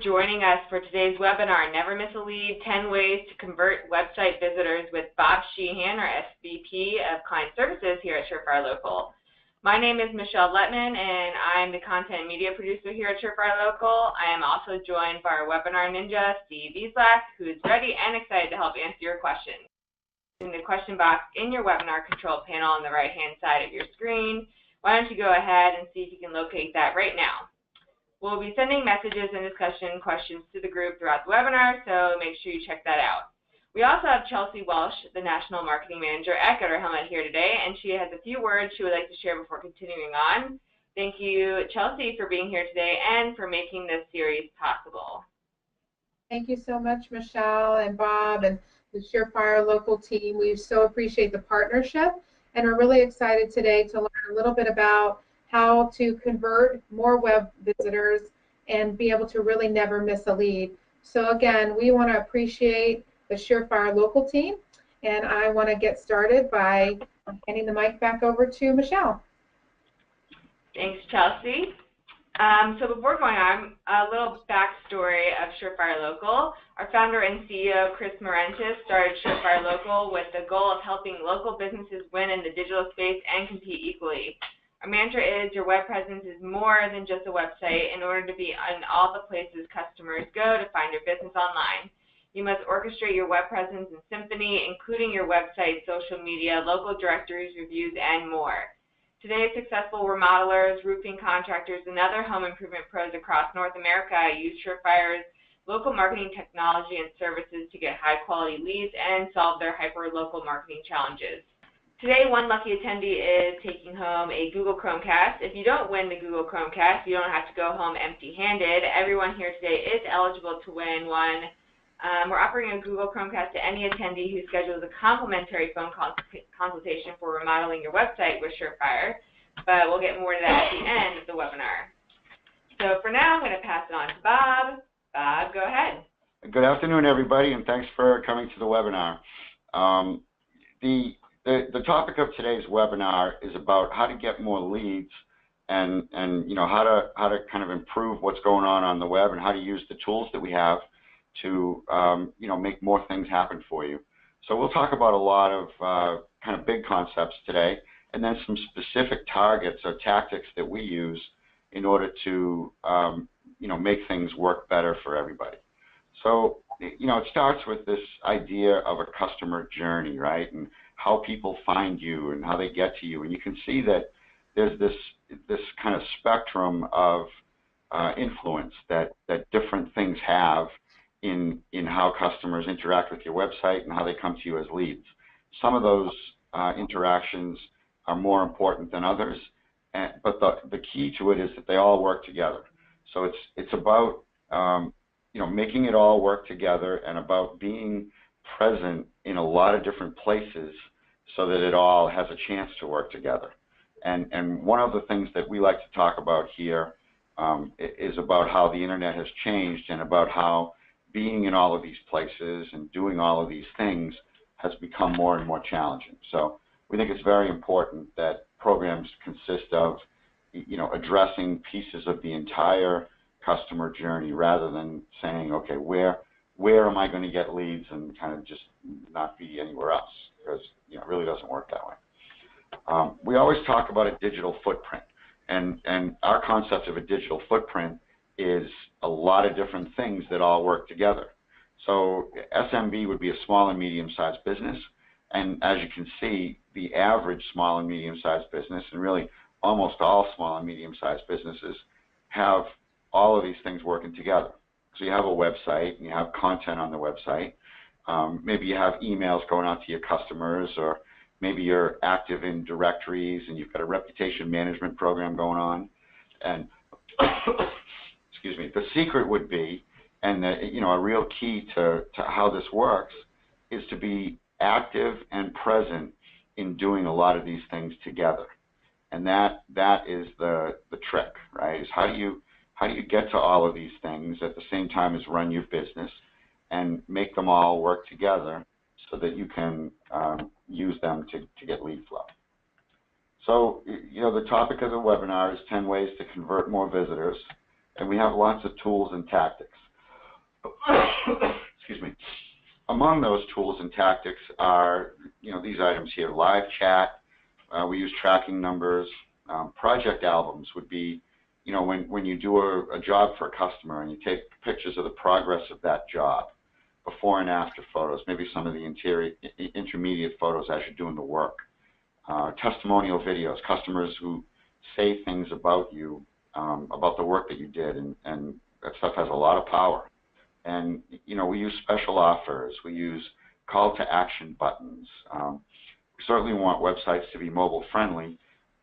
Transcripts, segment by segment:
joining us for today's webinar, Never Miss a Lead, 10 Ways to Convert Website Visitors with Bob Sheehan, our SVP of Client Services here at Surefire Local. My name is Michelle Letman, and I'm the content media producer here at Surefire Local. I am also joined by our webinar ninja, Steve Easlak, who is ready and excited to help answer your questions. In the question box in your webinar control panel on the right-hand side of your screen, why don't you go ahead and see if you can locate that right now. We'll be sending messages and discussion questions to the group throughout the webinar, so make sure you check that out. We also have Chelsea Welsh, the National Marketing Manager at Gutter Helmet here today, and she has a few words she would like to share before continuing on. Thank you, Chelsea, for being here today and for making this series possible. Thank you so much, Michelle and Bob and the Surefire Local team. We so appreciate the partnership, and we're really excited today to learn a little bit about how to convert more web visitors and be able to really never miss a lead. So again, we want to appreciate the Surefire Local team, and I want to get started by handing the mic back over to Michelle. Thanks, Chelsea. So before going on, a little backstory of Surefire Local. Our founder and CEO, Chris Morentis, started Surefire Local with the goal of helping local businesses win in the digital space and compete equally. Our mantra is your web presence is more than just a website in order to be in all the places customers go to find your business online. You must orchestrate your web presence in Symphony, including your website, social media, local directories, reviews, and more. Today's successful remodelers, roofing contractors, and other home improvement pros across North America use Surefire's local marketing technology and services to get high-quality leads and solve their hyper-local marketing challenges. Today, one lucky attendee is taking home a Google Chromecast. If you don't win the Google Chromecast, you don't have to go home empty-handed. Everyone here today is eligible to win one. We're offering a Google Chromecast to any attendee who schedules a complimentary phone consultation for remodeling your website with Surefire, but we'll get more to that at the end of the webinar. So for now, I'm going to pass it on to Bob. Bob, go ahead. Good afternoon, everybody, and thanks for coming to the webinar. The topic of today's webinar is about how to get more leads and you know how to kind of improve what's going on the web and how to use the tools that we have to you know, make more things happen for you. So we'll talk about a lot of kind of big concepts today, and then some specific targets or tactics that we use in order to you know, make things work better for everybody. So you know, it starts with this idea of a customer journey, right? And how people find you and how they get to you. And you can see that there's this kind of spectrum of influence that different things have in how customers interact with your website and how they come to you as leads. Some of those interactions are more important than others, but the key to it is that they all work together. So it's about you know, making it all work together and about being present in a lot of different places so that it all has a chance to work together. And one of the things that we like to talk about here is about how the internet has changed and about how being in all of these places and doing all of these things has become more and more challenging. So we think it's very important that programs consist of, you know, addressing pieces of the entire customer journey rather than saying, okay, where am I going to get leads and kind of just not be anywhere else, because you know, it really doesn't work that way. We always talk about a digital footprint, and our concept of a digital footprint is a lot of different things that all work together. So SMB would be a small and medium-sized business, and as you can see, the average small and medium-sized business, and really almost all small and medium-sized businesses, have all of these things working together. So you have a website, and you have content on the website. Maybe you have emails going out to your customers, or maybe you're active in directories and you've got a reputation management program going on. And excuse me, the secret would be, and you know, a real key to how this works is to be active and present in doing a lot of these things together. And that is the trick, right? Is how do you get to all of these things at the same time as run your business and make them all work together so that you can use them to get lead flow. So, you know, the topic of the webinar is 10 ways to convert more visitors, and we have lots of tools and tactics. among those tools and tactics are, these items here: live chat. We use tracking numbers. Project albums would be, when you do a job for a customer and you take pictures of the progress of that job, before and after photos, maybe some of the intermediate photos as you're doing the work. Testimonial videos, customers who say things about you, about the work that you did, and that stuff has a lot of power. And, we use special offers. We use call to action buttons. We certainly want websites to be mobile friendly.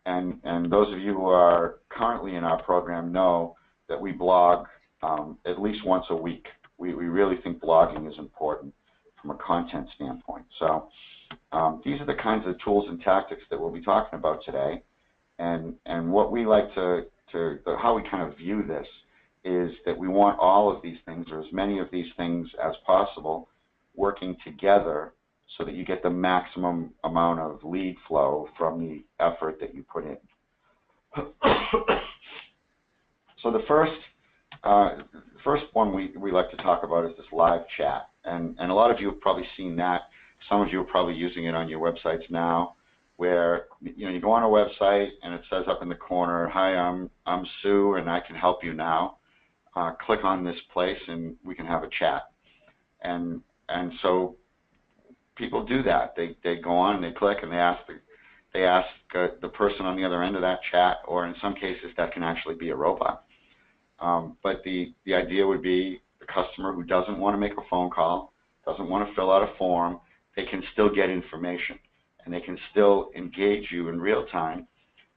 And those of you who are currently in our program know that we blog at least once a week. We really think blogging is important from a content standpoint. So these are the kinds of tools and tactics that we'll be talking about today. And what we like how we kind of view this is that we want all of these things, or as many of these things as possible, working together so that you get the maximum amount of lead flow from the effort that you put in. So the first one we like to talk about is this live chat. And a lot of you have probably seen that. Some of you are probably using it on your websites now, where you go on a website and it says up in the corner, "Hi, I'm Sue and I can help you now. Click on this place and we can have a chat." And so people do that. They go on and they click and they ask the person on the other end of that chat, or in some cases that can actually be a robot. But the idea would be the customer who doesn't want to make a phone call, doesn't want to fill out a form, they can still get information and they can still engage you in real time.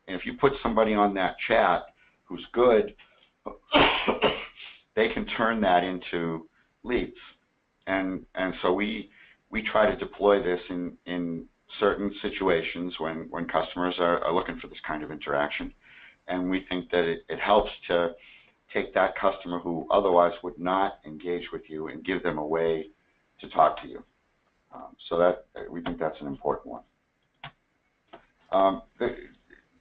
And if you put somebody on that chat who's good, they can turn that into leads. And so we try to deploy this in certain situations when customers are looking for this kind of interaction. And we think that it helps to take that customer who otherwise would not engage with you and give them a way to talk to you. So that we think that's an important one.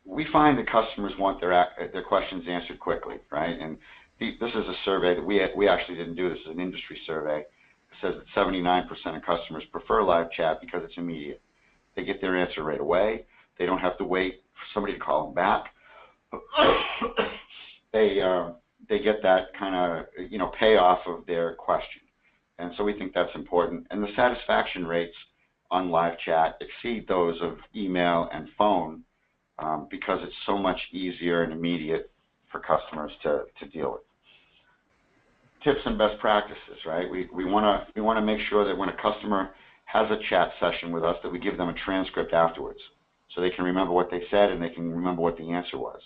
We find that customers want their questions answered quickly, right? And this is a survey that we actually didn't do. This is an industry survey. It says that 79% of customers prefer live chat because it's immediate. They get their answer right away. They don't have to wait for somebody to call them back. They get that kind of payoff of their question. And so we think that's important. And the satisfaction rates on live chat exceed those of email and phone because it's so much easier and immediate for customers to deal with. Tips and best practices, right? We want to make sure that when a customer has a chat session with us, that we give them a transcript afterwards, so they can remember what they said and they can remember what the answer was.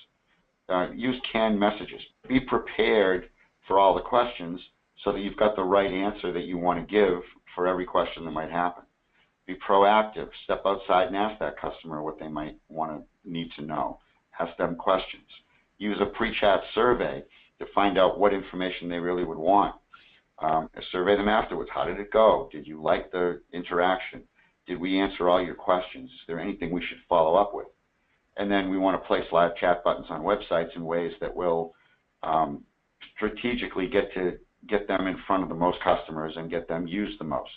Use canned messages. Be prepared for all the questions so that you've got the right answer that you want to give for every question that might happen. Be proactive. Step outside and ask that customer what they might need to know. Ask them questions. Use a pre-chat survey to find out what information they really would want. Survey them afterwards. How did it go? Did you like the interaction? Did we answer all your questions? Is there anything we should follow up with? And then we want to place live chat buttons on websites in ways that will strategically get them in front of the most customers and get them used the most.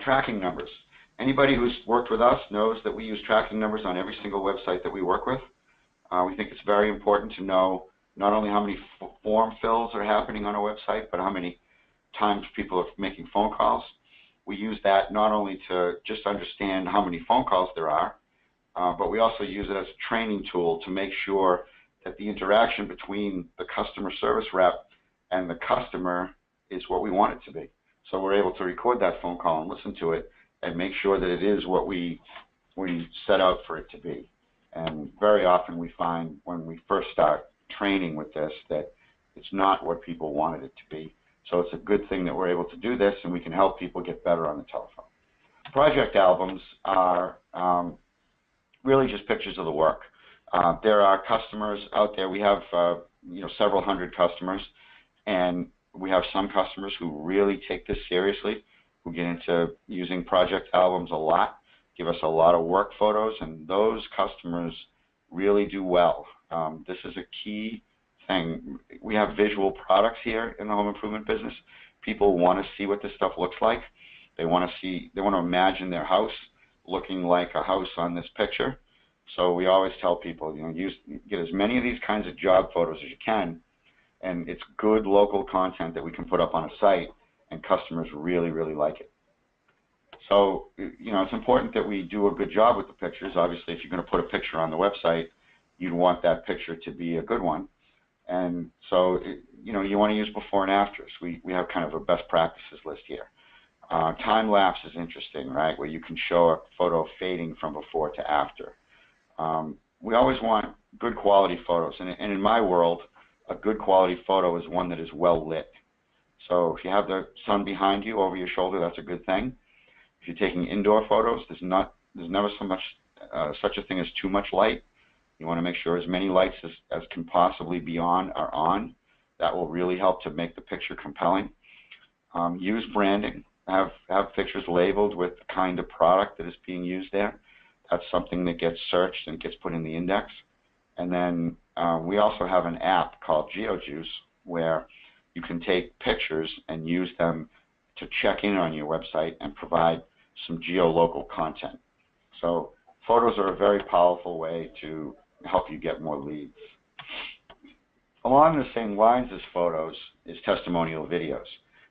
Tracking numbers. Anybody who's worked with us knows that we use tracking numbers on every single website that we work with. We think it's very important to know not only how many form fills are happening on a website, but how many times people are making phone calls. We use that not only to just understand how many phone calls there are, but we also use it as a training tool to make sure that the interaction between the customer service rep and the customer is what we want it to be. So we're able to record that phone call and listen to it and make sure that it is what we set out for it to be. And very often we find when we first start training with this that it's not what people wanted it to be. So it's a good thing that we're able to do this and we can help people get better on the telephone. Project albums are really just pictures of the work. There are customers out there. We have several hundred customers, and we have some customers who really take this seriously, who get into using project albums a lot, give us a lot of work photos, and those customers really do well. This is a key thing. We have visual products here in the home improvement business, people want to see what this stuff looks like. They want to imagine their house looking like a house on this picture. So we always tell people, get as many of these kinds of job photos as you can, and it's good local content that we can put up on a site, and customers really, really like it. So, it's important that we do a good job with the pictures. Obviously, if you're going to put a picture on the website, you'd want that picture to be a good one. And so, you want to use before and afters. We have kind of a best practices list here. Time lapse is interesting, right, where you can show a photo fading from before to after. We always want good quality photos, and in my world, a good quality photo is one that is well lit. So if you have the sun behind you over your shoulder, that's a good thing. If you're taking indoor photos, there's never such a thing as too much light. You want to make sure as many lights as can possibly be on are on. That will really help to make the picture compelling. Use branding. Have pictures labeled with the kind of product that is being used there. That's something that gets searched and gets put in the index. And then we also have an app called GeoJuice where you can take pictures and use them to check in on your website and provide some geolocal content. So photos are a very powerful way to help you get more leads. Along the same lines as photos is testimonial videos,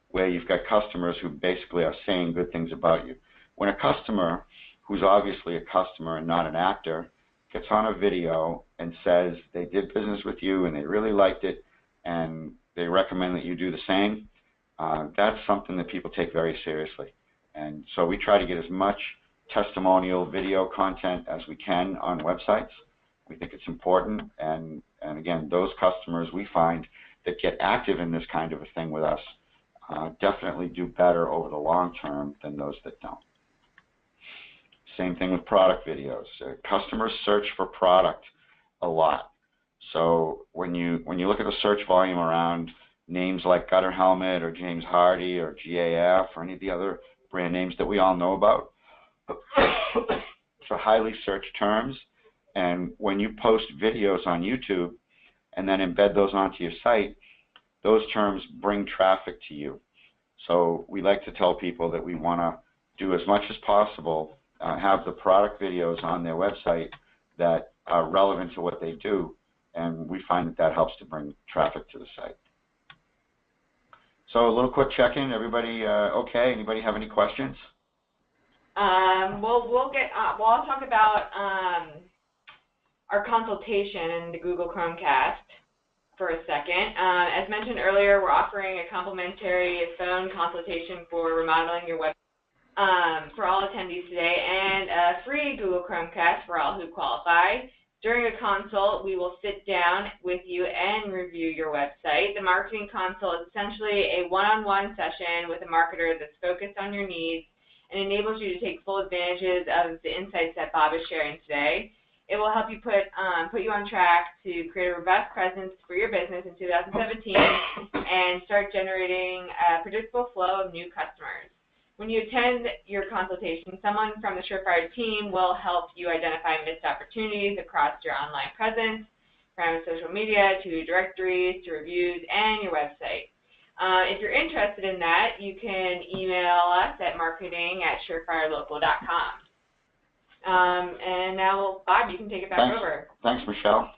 where you've got customers who basically are saying good things about you. When a customer, who's obviously a customer and not an actor, gets on a video and says they did business with you and they really liked it and they recommend that you do the same, that's something that people take very seriously. And so we try to get as much testimonial video content as we can on websites. We think it's important, and again, those customers we find that get active in this kind of a thing with us definitely do better over the long term than those that don't. Same thing with product videos. Customers search for product a lot. So when you look at the search volume around names like Gutter Helmet or James Hardy or GAF or any of the other brand names that we all know about, for highly searched terms, and when you post videos on YouTube and then embed those onto your site, those terms bring traffic to you. So we like to tell people that we want to do as much as possible, have the product videos on their website that are relevant to what they do, and we find that helps to bring traffic to the site. So a little quick check-in. Everybody okay? Anybody have any questions? I'll talk about our consultation in the Google Chromecast for a second. As mentioned earlier, we're offering a complimentary phone consultation for remodeling your website for all attendees today, and a free Google Chromecast for all who qualify. During a consult, we will sit down with you and review your website. The marketing consult is essentially a one-on-one session with a marketer that's focused on your needs and enables you to take full advantages of the insights that Bob is sharing today. It will help you put you on track to create a robust presence for your business in 2017 and start generating a predictable flow of new customers. When you attend your consultation, someone from the Surefire team will help you identify missed opportunities across your online presence, from social media to directories to reviews and your website. If you're interested in that, you can email us at marketing@surefirelocal.com. And now, Bob, you can take it back over. Thanks, Michelle.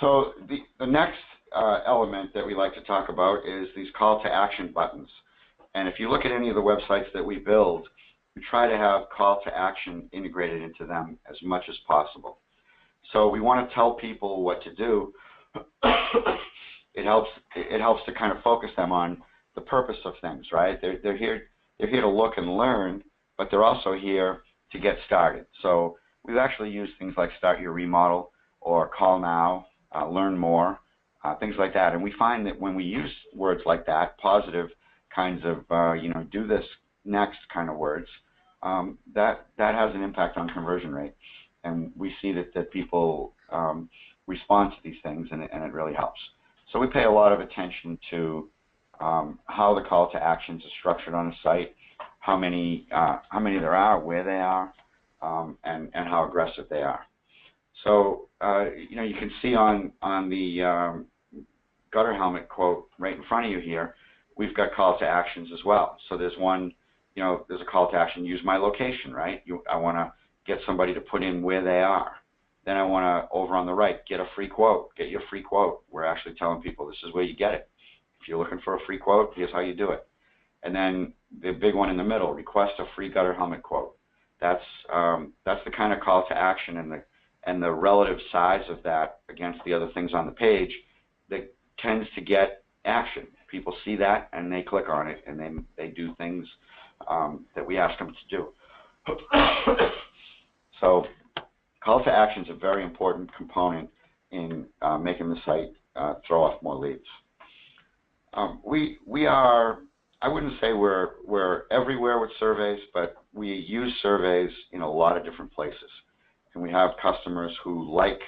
So the next element that we like to talk about is these call to action buttons. And if you look at any of the websites that we build, we try to have call to action integrated into them as much as possible. So we want to tell people what to do. It helps to kind of focus them on the purpose of things, right? They're here to look and learn, but they're also here to get started. So we've actually used things like Start Your Remodel or Call Now, Learn More, things like that. And we find that when we use words like that, positive kinds of, do this next kind of words, that has an impact on conversion rate. And we see that people respond to these things, and it really helps. So we pay a lot of attention to how the call to actions are structured on a site, how many there are, where they are, and how aggressive they are. So you can see on gutter helmet quote right in front of you here, we've got call to actions as well. So there's one, there's a call to action, use my location, right? I want to get somebody to put in where they are. Then I want to, over on the right, get a free quote, get your free quote. We're actually telling people this is where you get it. If you're looking for a free quote, here's how you do it. And then the big one in the middle, request a free gutter helmet quote. That's the kind of call to action and the relative size of that against the other things on the page that tends to get action. People see that and they click on it and then they do things that we ask them to do. So call to action is a very important component in making the site throw off more leads. We are, I wouldn't say we're everywhere with surveys, but we use surveys in a lot of different places. And we have customers who like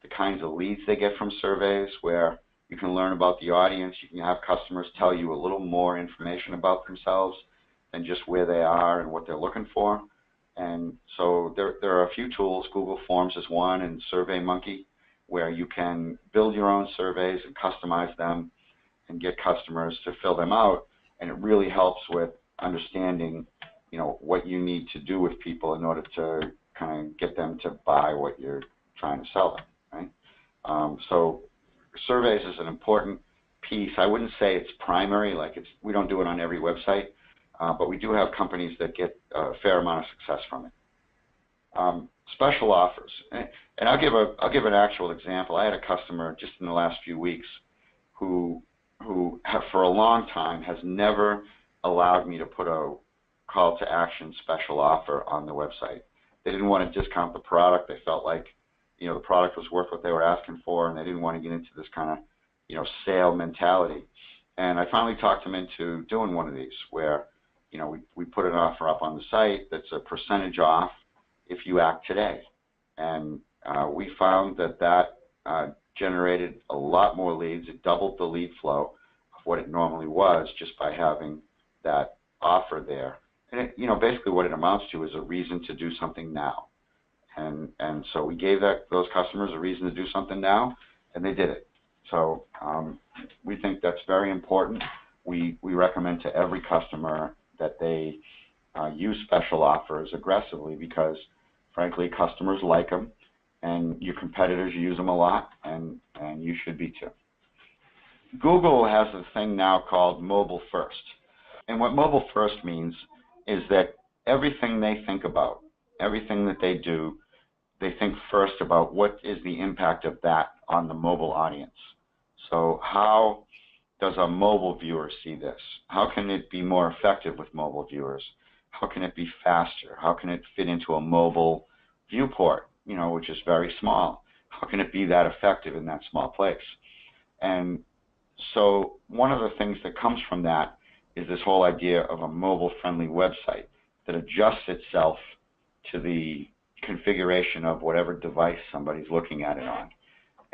the kinds of leads they get from surveys where you can learn about the audience. You can have customers tell you a little more information about themselves than just where they are and what they're looking for. And so there are a few tools. Google Forms is one, and SurveyMonkey, where you can build your own surveys and customize them and get customers to fill them out. And it really helps with understanding, what you need to do with people in order to kind of get them to buy what you're trying to sell them, right? So surveys is an important piece. I wouldn't say it's primary, we don't do it on every website, but we do have companies that get a fair amount of success from it. Special offers, and I'll give an actual example. I had a customer just in the last few weeks who for a long time has never allowed me to put a call to action special offer on the website. They didn't want to discount the product. They felt like the product was worth what they were asking for, and they didn't want to get into this kind of sale mentality. And I finally talked them into doing one of these where we put an offer up on the site that's a percentage off if you act today. And we found that generated a lot more leads. It doubled the lead flow of what it normally was just by having that offer there. And basically what it amounts to is a reason to do something now. And so we gave those customers a reason to do something now, and they did it. So we think that's very important. We recommend to every customer that they use special offers aggressively because, frankly, customers like them, and your competitors use them a lot, and you should be too. Google has a thing now called mobile first. And what mobile first means is that everything they think about, everything that they do, they think first about what is the impact of that on the mobile audience. So how does a mobile viewer see this? How can it be more effective with mobile viewers? How can it be faster? How can it fit into a mobile viewport, which is very small? How can it be that effective in that small place? And so one of the things that comes from that is this whole idea of a mobile-friendly website that adjusts itself to the configuration of whatever device somebody's looking at it on.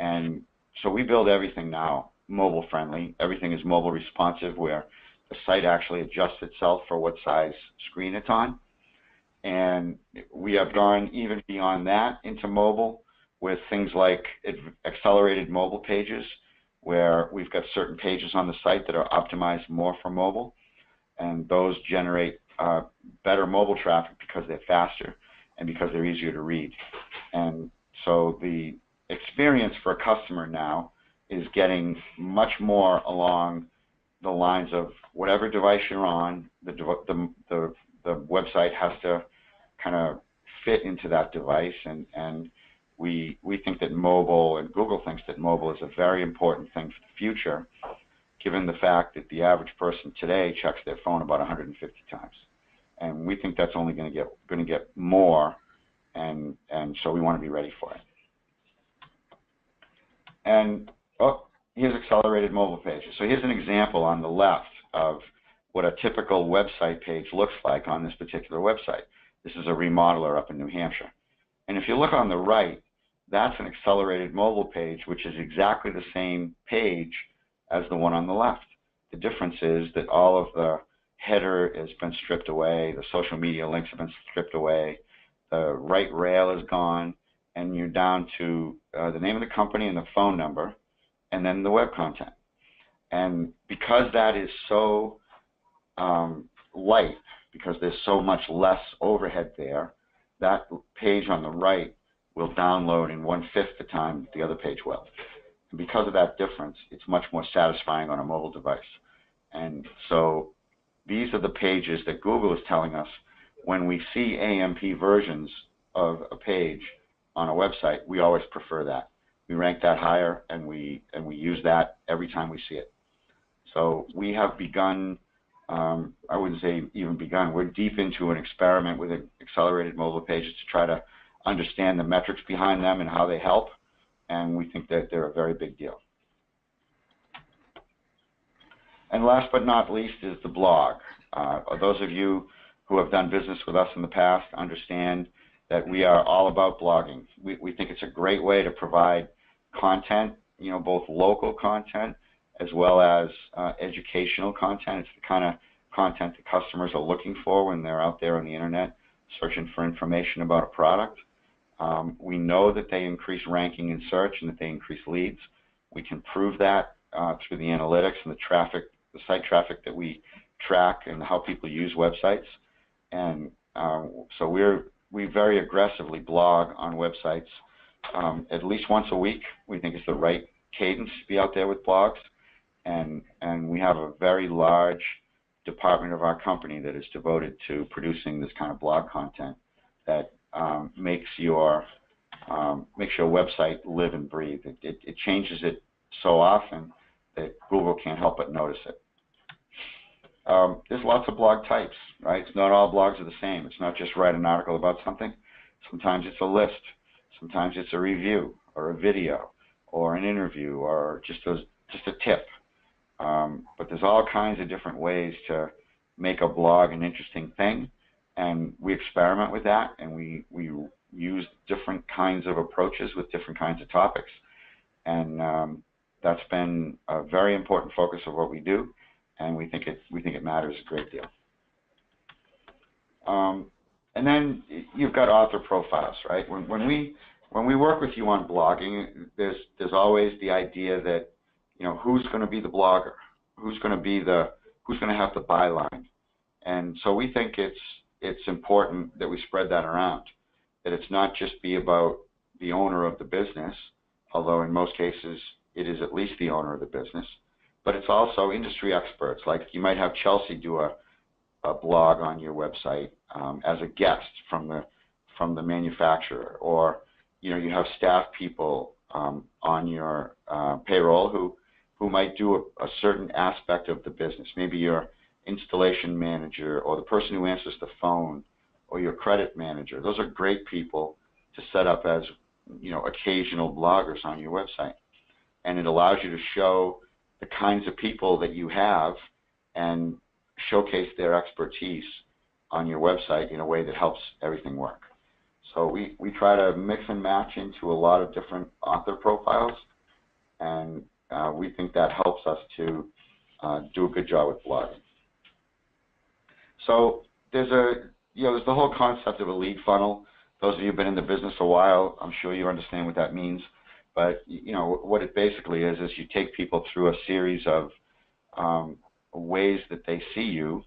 And so we build everything now mobile-friendly. Everything is mobile responsive, where the site actually adjusts itself for what size screen it's on. And we have gone even beyond that into mobile with things like accelerated mobile pages, where we've got certain pages on the site that are optimized more for mobile, and those generate better mobile traffic because they're faster and because they're easier to read. And so the experience for a customer now is getting much more along the lines of whatever device you're on, the website has to kind of fit into that device, and we think that mobile, and Google thinks that mobile is a very important thing for the future, given the fact that the average person today checks their phone about 150 times. And we think that's only going to get more, and so we want to be ready for it. And here's accelerated mobile pages. So here's an example on the left of what a typical website page looks like on this particular website. This is a remodeler up in New Hampshire. And if you look on the right, that's an accelerated mobile page, which is exactly the same page as the one on the left. The difference is that all of the header has been stripped away, the social media links have been stripped away, the right rail is gone, and you're down to the name of the company and the phone number, and then the web content. And because that is so light, because there's so much less overhead there, that page on the right will download in 1/5 the time the other page will. And because of that difference, it's much more satisfying on a mobile device. And so these are the pages that Google is telling us when we see AMP versions of a page on a website, we always prefer that. We rank that higher, and we use that every time we see it. So we have begun, I wouldn't say even begun, we're deep into an experiment with accelerated mobile pages to try to understand the metrics behind them and how they help, and we think that they're a very big deal. And last but not least is the blog. Those of you who have done business with us in the past understand that we are all about blogging. We think it's a great way to provide content, both local content as well as educational content. It's the kind of content that customers are looking for when they're out there on the internet searching for information about a product. We know that they increase ranking in search and that they increase leads. We can prove that through the analytics and the site traffic that we track and how people use websites. And so we very aggressively blog on websites at least once a week. We think it's the right cadence to be out there with blogs. And we have a very large department of our company that is devoted to producing this kind of blog content that makes your website live and breathe. It changes it so often that Google can't help but notice it. There's lots of blog types, right? It's not all blogs are the same. It's not just write an article about something. Sometimes it's a list. Sometimes it's a review or a video or an interview or just a tip. But there's all kinds of different ways to make a blog an interesting thing, and we experiment with that, and we use different kinds of approaches with different kinds of topics, and that's been a very important focus of what we do, and we think it matters a great deal. And then you've got author profiles, right? When we work with you on blogging, there's always the idea that who's going to be the blogger, who's going to have the byline, and so we think it's important that we spread that around, that it's not just be about the owner of the business, although in most cases it is at least the owner of the business, but it's also industry experts. Like you might have Chelsea do a blog on your website as a guest from the manufacturer, or you have staff people on your payroll who might do a certain aspect of the business. Maybe your installation manager or the person who answers the phone or your credit manager. Those are great people to set up as occasional bloggers on your website, and it allows you to show the kinds of people that you have and showcase their expertise on your website in a way that helps everything work. So we try to mix and match into a lot of different author profiles, and we think that helps us to do a good job with blogging. So there's the whole concept of a lead funnel. Those of you who've been in the business a while, I'm sure you understand what that means. But what it basically is you take people through a series of ways that they see you,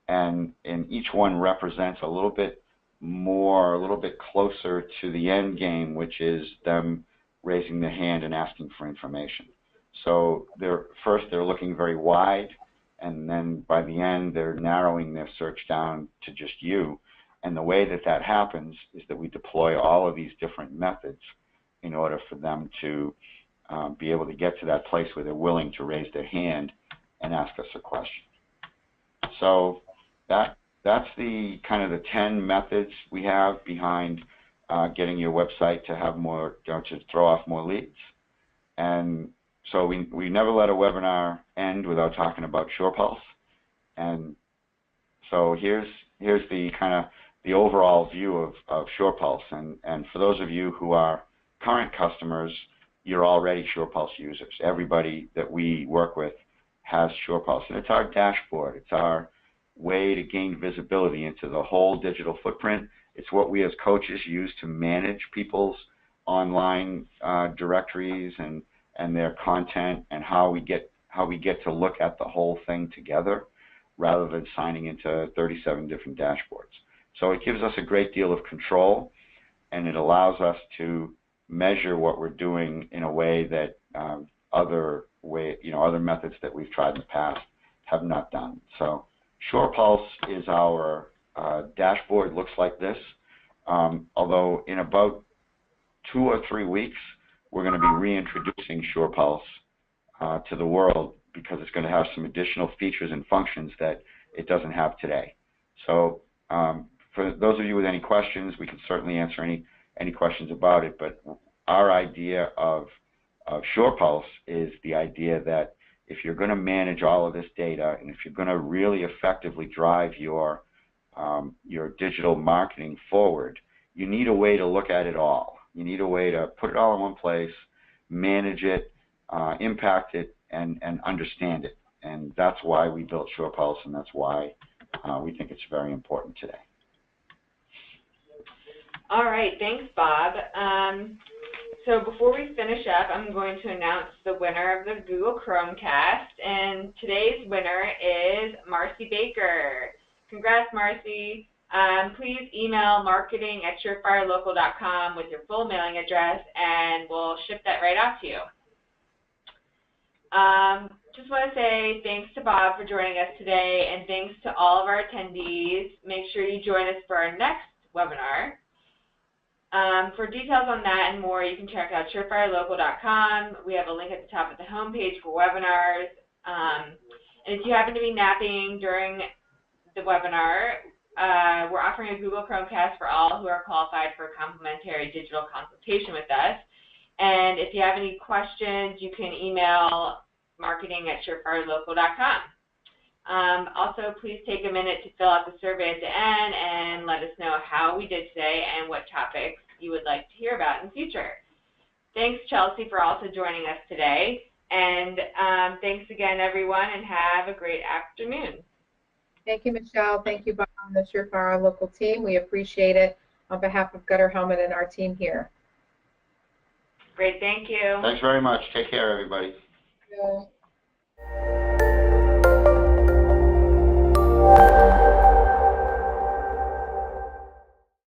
and each one represents a little bit more, a little bit closer to the end game, which is them raising their hand and asking for information. So first they're looking very wide, and then by the end they're narrowing their search down to just you. And the way that happens is that we deploy all of these different methods in order for them to be able to get to that place where they're willing to raise their hand and ask us a question. So that's the kind of the 10 methods we have behind getting your website to have more, to throw off more leads. And so we never let a webinar end without talking about SurePulse. And so here's the kind of the overall view of SurePulse. And for those of you who are current customers, you're already SurePulse users. Everybody that we work with has SurePulse, and it's our dashboard. It's our way to gain visibility into the whole digital footprint. It's what we as coaches use to manage people's online directories and their content, and how we get how we get to look at the whole thing together rather than signing into 37 different dashboards. So it gives us a great deal of control, and it allows us to measure what we're doing in a way that other methods that we've tried in the past have not done. So SurePulse is our dashboard, looks like this. Although in about 2 or 3 weeks, we're going to be reintroducing SurePulse to the world because it's going to have some additional features and functions that it doesn't have today. So for those of you with any questions, we can certainly answer any questions about it. But our idea of SurePulse is the idea that if you're going to manage all of this data, and if you're going to really effectively drive your digital marketing forward, you need a way to look at it all. You need a way to put it all in one place, manage it, impact it, and understand it. And that's why we built SurePulse, and that's why we think it's very important today. All right, thanks, Bob. So before we finish up, I'm going to announce the winner of the Google Chromecast, and today's winner is Marcy Baker. Congrats, Marcy. Please email marketing@surefirelocal.com with your full mailing address, and we'll ship that right off to you. Just want to say thanks to Bob for joining us today, and thanks to all of our attendees. Make sure you join us for our next webinar. For details on that and more, you can check out surefirelocal.com. We have a link at the top of the homepage for webinars. And if you happen to be napping during the webinar, we're offering a Google Chromecast for all who are qualified for a complimentary digital consultation with us. And if you have any questions, you can email marketing@surefirelocal.com. Also, please take a minute to fill out the survey at the end and let us know how we did today and what topics you would like to hear about in the future. Thanks, Chelsea, for also joining us today. And thanks again, everyone, and have a great afternoon. Thank you, Michelle. Thank you, Bob, and the Surefire Local team. We appreciate it on behalf of Gutter Helmet and our team here. Great, thank you. Thanks very much. Take care, everybody. Thank you.